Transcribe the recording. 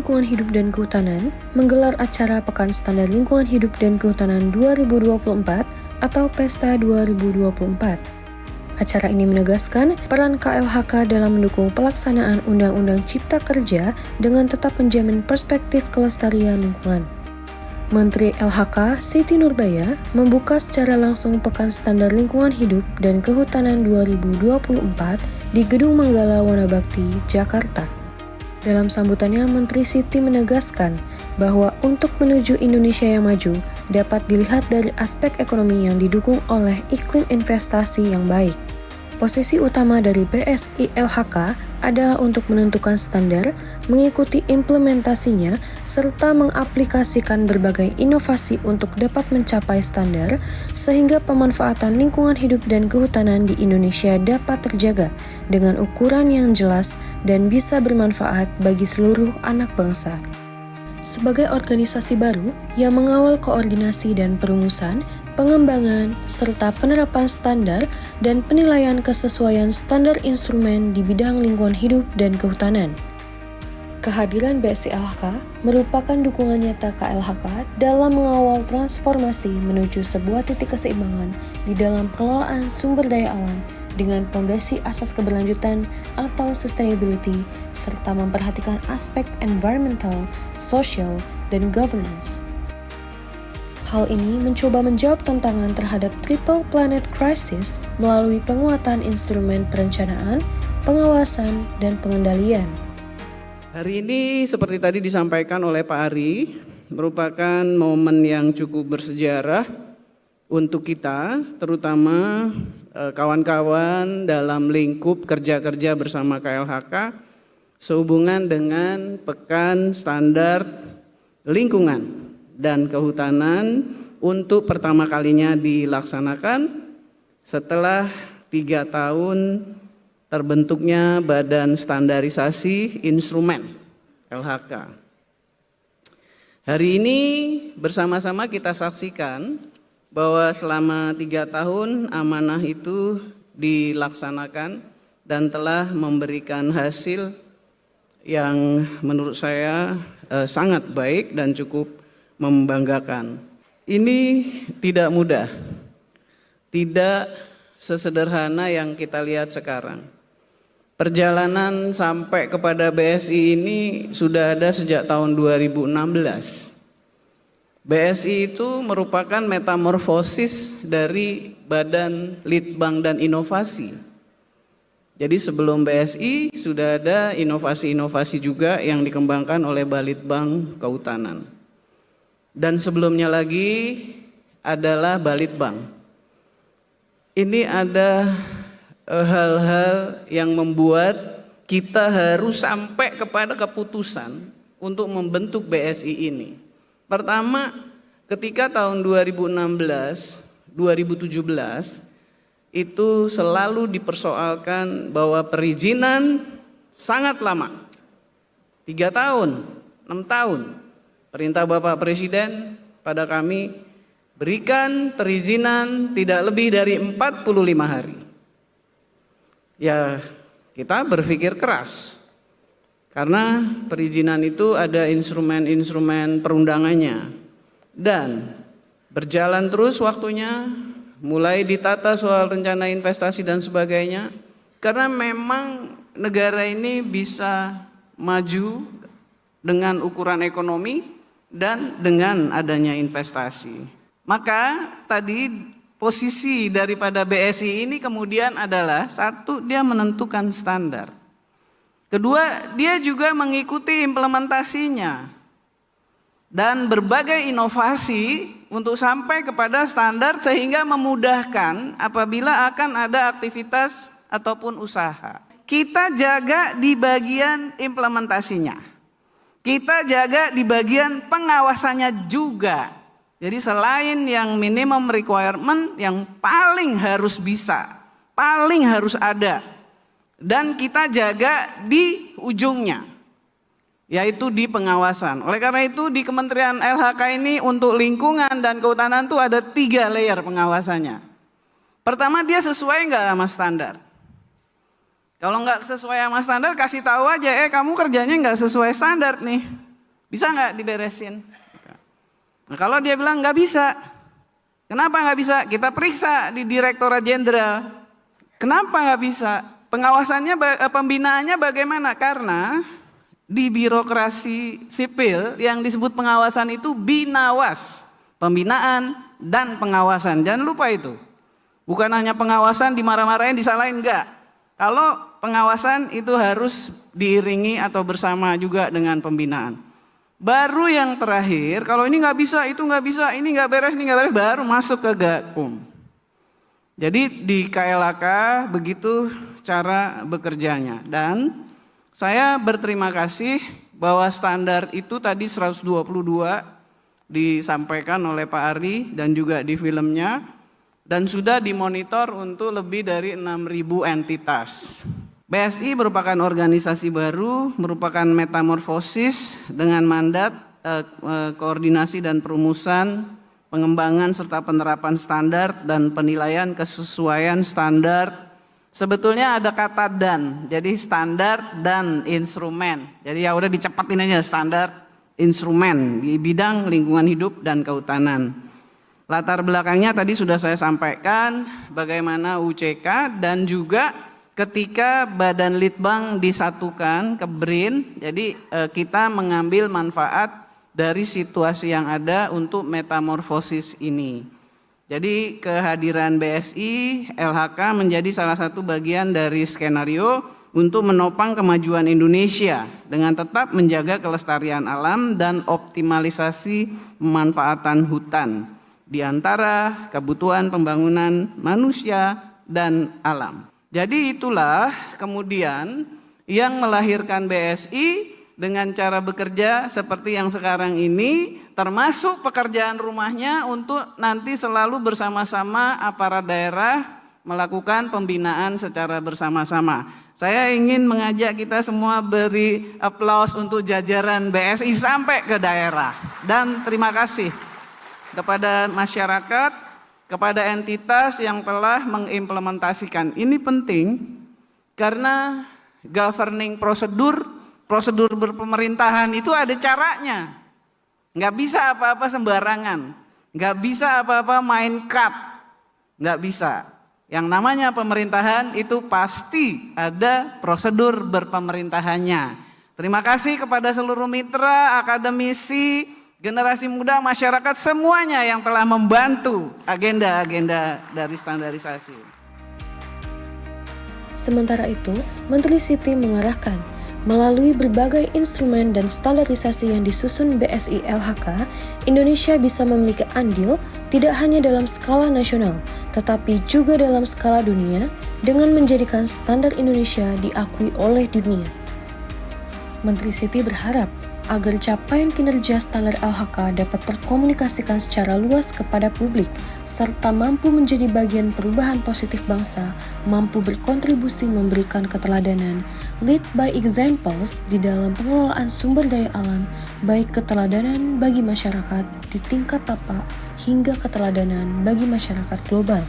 Lingkungan Hidup dan Kehutanan menggelar acara Pekan Standar Lingkungan Hidup dan Kehutanan 2024 atau Pesta 2024. Acara ini menegaskan peran KLHK dalam mendukung pelaksanaan Undang-Undang Cipta Kerja dengan tetap menjamin perspektif kelestarian lingkungan. Menteri LHK Siti Nurbaya membuka secara langsung Pekan Standar Lingkungan Hidup dan Kehutanan 2024 di Gedung Manggala Wanabakti, Jakarta. Dalam sambutannya, Menteri Siti menegaskan bahwa untuk menuju Indonesia yang maju dapat dilihat dari aspek ekonomi yang didukung oleh iklim investasi yang baik. Posisi utama dari BSI LHK adalah untuk menentukan standar, mengikuti implementasinya, serta mengaplikasikan berbagai inovasi untuk dapat mencapai standar, sehingga pemanfaatan lingkungan hidup dan kehutanan di Indonesia dapat terjaga dengan ukuran yang jelas dan bisa bermanfaat bagi seluruh anak bangsa. Sebagai organisasi baru yang mengawal koordinasi dan perumusan, pengembangan, serta penerapan standar dan penilaian kesesuaian standar instrumen di bidang lingkungan hidup dan kehutanan. Kehadiran BSI LHK merupakan dukungan nyata KLHK dalam mengawal transformasi menuju sebuah titik keseimbangan di dalam pengelolaan sumber daya alam dengan fondasi asas keberlanjutan atau sustainability, serta memperhatikan aspek environmental, social, dan governance. Hal ini mencoba menjawab tantangan terhadap triple planet crisis melalui penguatan instrumen perencanaan, pengawasan, dan pengendalian. Hari ini seperti tadi disampaikan oleh Pak Ari, merupakan momen yang cukup bersejarah untuk kita, terutama kawan-kawan dalam lingkup kerja-kerja bersama KLHK sehubungan dengan Pekan Standar Lingkungan dan Kehutanan untuk pertama kalinya dilaksanakan setelah 3 tahun terbentuknya Badan Standarisasi Instrumen LHK. Hari ini bersama-sama kita saksikan bahwa selama 3 tahun amanah itu dilaksanakan dan telah memberikan hasil yang menurut saya sangat baik dan cukup membanggakan. Ini tidak mudah, tidak sesederhana yang kita lihat sekarang. Perjalanan sampai kepada BSI ini sudah ada sejak tahun 2016. BSI itu merupakan metamorfosis dari Badan Litbang dan Inovasi. Jadi sebelum BSI sudah ada inovasi-inovasi juga yang dikembangkan oleh Balitbang Kehutanan. Dan sebelumnya lagi adalah Balitbang. Ini ada hal-hal yang membuat kita harus sampai kepada keputusan untuk membentuk BSI ini. Pertama, ketika tahun 2016, 2017 itu selalu dipersoalkan bahwa perizinan sangat lama. 3 tahun, 6 tahun. Perintah Bapak Presiden pada kami berikan perizinan tidak lebih dari 45 hari. Ya, kita berpikir keras. Karena perizinan itu ada instrumen-instrumen perundangannya. Dan berjalan terus waktunya, mulai ditata soal rencana investasi dan sebagainya. Karena memang negara ini bisa maju dengan ukuran ekonomi dan dengan adanya investasi. Maka tadi posisi daripada BSI ini kemudian adalah satu, dia menentukan standar. Kedua, dia juga mengikuti implementasinya dan berbagai inovasi untuk sampai kepada standar sehingga memudahkan apabila akan ada aktivitas ataupun usaha. Kita jaga di bagian implementasinya. Kita jaga di bagian pengawasannya juga. Jadi selain yang minimum requirement yang paling harus bisa, paling harus ada. Dan kita jaga di ujungnya, yaitu di pengawasan. Oleh karena itu di Kementerian LHK ini untuk lingkungan dan kehutanan itu ada 3 layer pengawasannya. Pertama, dia sesuai nggak sama standar. Kalau nggak sesuai sama standar, kasih tahu aja, kamu kerjanya nggak sesuai standar nih. Bisa nggak diberesin? Nah, kalau dia bilang nggak bisa, kenapa nggak bisa? Kita periksa di Direktorat Jenderal. Kenapa nggak bisa? Pengawasannya, pembinaannya bagaimana? Karena di birokrasi sipil yang disebut pengawasan itu binawas, pembinaan dan pengawasan. Jangan lupa itu. Bukan hanya pengawasan dimarah-marahin, disalahin, enggak. Kalau pengawasan itu harus diiringi atau bersama juga dengan pembinaan. Baru yang terakhir, kalau ini nggak bisa, itu nggak bisa, ini nggak beres, baru masuk ke Gakum. Jadi di KLHK begitu cara bekerjanya. Dan saya berterima kasih bahwa standar itu tadi 122 disampaikan oleh Pak Ari dan juga di filmnya. Dan sudah dimonitor untuk lebih dari 6.000 entitas. BSI merupakan organisasi baru, merupakan metamorfosis dengan mandat koordinasi dan perumusan, pengembangan serta penerapan standar dan penilaian kesesuaian standar. Sebetulnya ada kata dan, jadi standar dan instrumen. Jadi ya udah dicepatin aja, standar instrumen di bidang lingkungan hidup dan kehutanan. Latar belakangnya tadi sudah saya sampaikan bagaimana UCK dan juga ketika Badan Litbang disatukan ke BRIN, jadi kita mengambil manfaat dari situasi yang ada untuk metamorfosis ini. Jadi kehadiran BSI, LHK menjadi salah satu bagian dari skenario untuk menopang kemajuan Indonesia dengan tetap menjaga kelestarian alam dan optimalisasi pemanfaatan hutan di antara kebutuhan pembangunan manusia dan alam. Jadi itulah kemudian yang melahirkan BSI dengan cara bekerja seperti yang sekarang ini, termasuk pekerjaan rumahnya untuk nanti selalu bersama-sama aparat daerah melakukan pembinaan secara bersama-sama. Saya ingin mengajak kita semua beri aplaus untuk jajaran BSI sampai ke daerah. Dan terima kasih kepada masyarakat, kepada entitas yang telah mengimplementasikan. Ini penting karena governing prosedur berpemerintahan itu ada caranya. Nggak bisa apa-apa sembarangan, nggak bisa apa-apa main cut, nggak bisa. Yang namanya pemerintahan itu pasti ada prosedur berpemerintahannya. Terima kasih kepada seluruh mitra, akademisi, generasi muda, masyarakat semuanya yang telah membantu agenda-agenda dari standarisasi. Sementara itu, Menteri Siti mengarahkan, melalui berbagai instrumen dan standarisasi yang disusun BSI LHK, Indonesia bisa memiliki andil tidak hanya dalam skala nasional, tetapi juga dalam skala dunia dengan menjadikan standar Indonesia diakui oleh dunia. Menteri Siti berharap agar capaian kinerja standar LHK dapat terkomunikasikan secara luas kepada publik, serta mampu menjadi bagian perubahan positif bangsa, mampu berkontribusi memberikan keteladanan, lead by examples di dalam pengelolaan sumber daya alam, baik keteladanan bagi masyarakat di tingkat tapak hingga keteladanan bagi masyarakat global.